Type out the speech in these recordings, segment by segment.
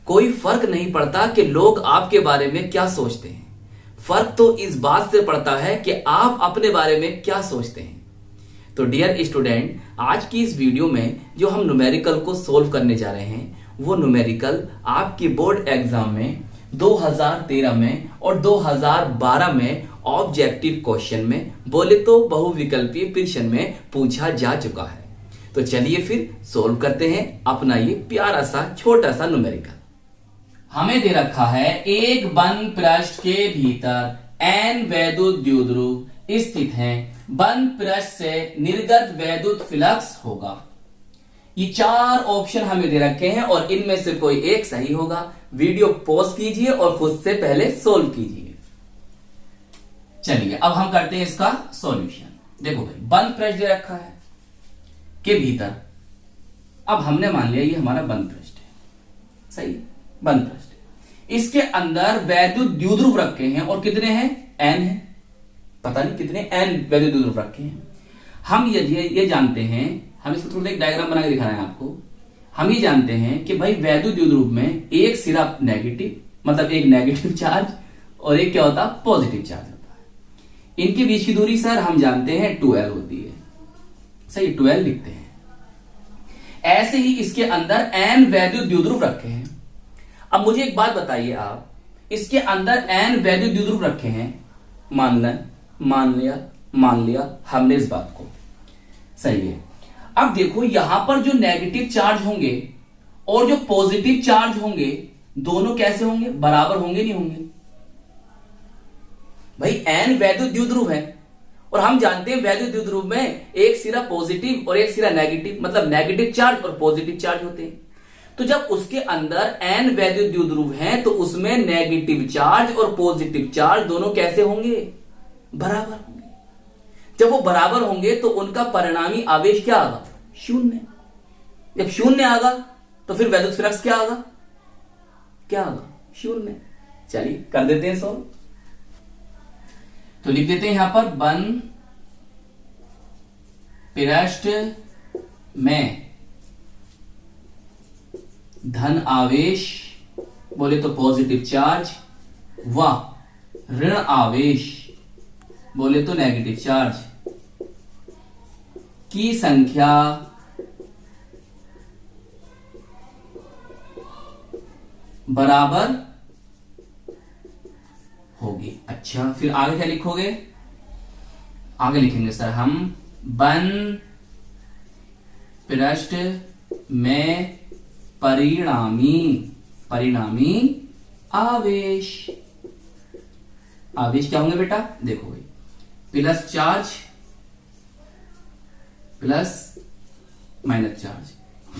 कोई फर्क नहीं पड़ता कि लोग आपके बारे में क्या सोचते हैं, फर्क तो इस बात से पड़ता है कि आप अपने बारे में क्या सोचते हैं। तो डियर स्टूडेंट, आज की इस वीडियो में जो हम न्यूमेरिकल को सोल्व करने जा रहे हैं वो न्यूमेरिकल आपकी बोर्ड एग्जाम में 2013 में और 2012 में ऑब्जेक्टिव क्वेश्चन में बोले तो बहुविकल्पीय प्रश्न में पूछा जा चुका है। तो चलिए फिर सोल्व करते हैं अपना ये प्यारा सा छोटा सा न्यूमेरिकल। हमें दे रखा है एक बंद पृष्ठ के भीतर n वैद्युत द्विध्रुव स्थित हैं। बंद पृष्ठ से निर्गत वैद्युत फ्लक्स होगा। ये 4 ऑप्शन हमें दे रखे हैं और इनमें से कोई एक सही होगा। वीडियो पॉज कीजिए और खुद से पहले सोल्व कीजिए। चलिए अब हम करते हैं इसका सॉल्यूशन। देखो भाई, बंद पृष्ठ दे रखा है के भीतर, अब हमने मान लिया ये हमारा बंद पृष्ठ है, सही है, बंद पृष्ठ। इसके अंदर वैद्युत द्विध्रुव रखे हैं और कितने हैं? n है, पता नहीं कितने n वैद्युत द्विध्रुव रखे हैं। हम ये जानते हैं, हम इसको थोड़ा एक डायग्राम बना के दिखा रहे हैं आपको। हम ये जानते हैं कि भाई वैद्युत द्विध्रुव में एक सिरा नेगेटिव, मतलब एक नेगेटिव चार्ज और एक क्या होता है? पॉजिटिव चार्ज होता है। इनके बीच की दूरी सर हम जानते हैं 2l होती है, सही, 2l लिखते हैं। ऐसे ही इसके अंदर n वैद्युत द्विध्रुव रखे हैं। अब मुझे एक बात बताइए आप, इसके अंदर n वैद्युत द्विध्रुव रखे हैं, मान लिया हमने इस बात को, सही है। अब देखो यहां पर जो नेगेटिव चार्ज होंगे और जो पॉजिटिव चार्ज होंगे दोनों कैसे होंगे? बराबर होंगे, नहीं होंगे? भाई n वैद्युत द्विध्रुव है और हम जानते हैं वैद्युत द्विध्रुव में एक सिरा पॉजिटिव और एक सिरा नेगेटिव, मतलब नेगेटिव चार्ज और पॉजिटिव चार्ज होते हैं। तो जब उसके अंदर n वैद्युत द्विध्रुव हैं तो उसमें नेगेटिव चार्ज और पॉजिटिव चार्ज दोनों कैसे होंगे? बराबर होंगे। जब वो बराबर होंगे तो उनका परिणामी आवेश क्या आएगा? शून्य। जब शून्य आएगा तो फिर वैद्युत फ्लक्स क्या आएगा? क्या आएगा? शून्य। चलिए कर देते हैं सॉल्व। तो लिख देते हैं यहां पर बंद पृष्ठ में धन आवेश, बोले तो पॉजिटिव चार्ज, व ऋण आवेश, बोले तो नेगेटिव चार्ज की संख्या बराबर होगी। अच्छा, फिर आगे क्या लिखोगे? आगे लिखेंगे सर हम बंद पृष्ठ में परिणामी आवेश। आवेश क्या होंगे बेटा? देखो भाई, plus charge plus minus charge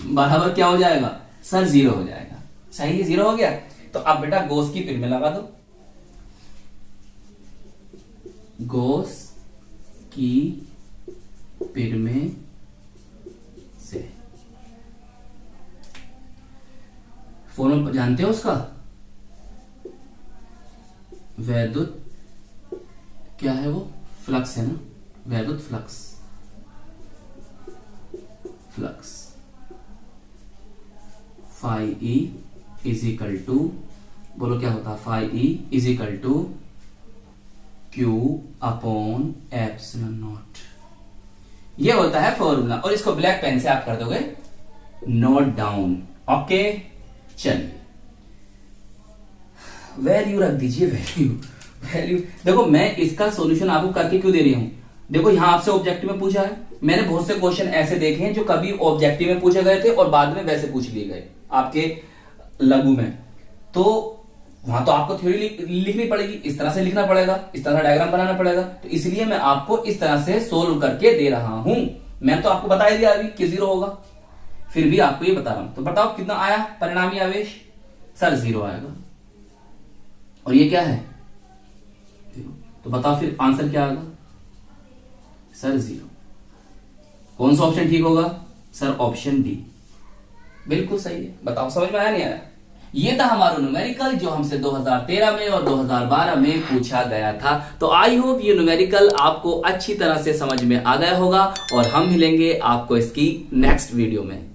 बराबर क्या हो जाएगा? सर 0 हो जाएगा। सही है, 0 हो गया। तो अब बेटा गॉस की पिन में लगा दो। गॉस की पिन में से फॉर्मूला जानते हो उसका? वैद्युत क्या है वो? फ्लक्स है ना, वैद्युत flux phi E is equal to, बोलो क्या होता है? Phi E is equal to Q upon epsilon naught. ये होता है फॉर्मूला और इसको ब्लैक पेन से आप कर दोगे नोट डाउन। ओके, चलिए वैल्यू रख दीजिए। वैल्यू देखो, मैं इसका सॉल्यूशन आपको करके क्यों दे रही हूं? देखो यहां आपसे ऑब्जेक्टिव में पूछा है, मैंने बहुत से क्वेश्चन ऐसे देखे हैं जो कभी ऑब्जेक्टिव में पूछे गए थे और बाद में वैसे पूछ लिए गए आपके लघु में। तो वहां तो आपको थ्योरी लिखनी पड़ेगी, इस तरह से लिखना पड़ेगा, इस तरह डायग्राम बनाना पड़ेगा। तो इसलिए मैं आपको इस तरह से सोल्व करके दे रहा हूं। मैं तो आपको बता ही दिया अभी कि 0 होगा, फिर भी आपको ये बता रहा हूं। तो बताओ कितना आया परिणामी आवेश? सर 0 आएगा। और ये क्या है? तो बताओ फिर आंसर क्या आएगा? सर 0। कौन सा ऑप्शन ठीक होगा? Sir option D. बिल्कुल सही है। बताओ समझ में आया नहीं आया? ये था हमारा न्यूमेरिकल जो हमसे 2013 में और 2012 में पूछा गया था। तो आई होप ये न्यूमेरिकल आपको अच्छी तरह से समझ में आ गया होगा और हम मिलेंगे आपको इसकी नेक्स्ट वीडियो में।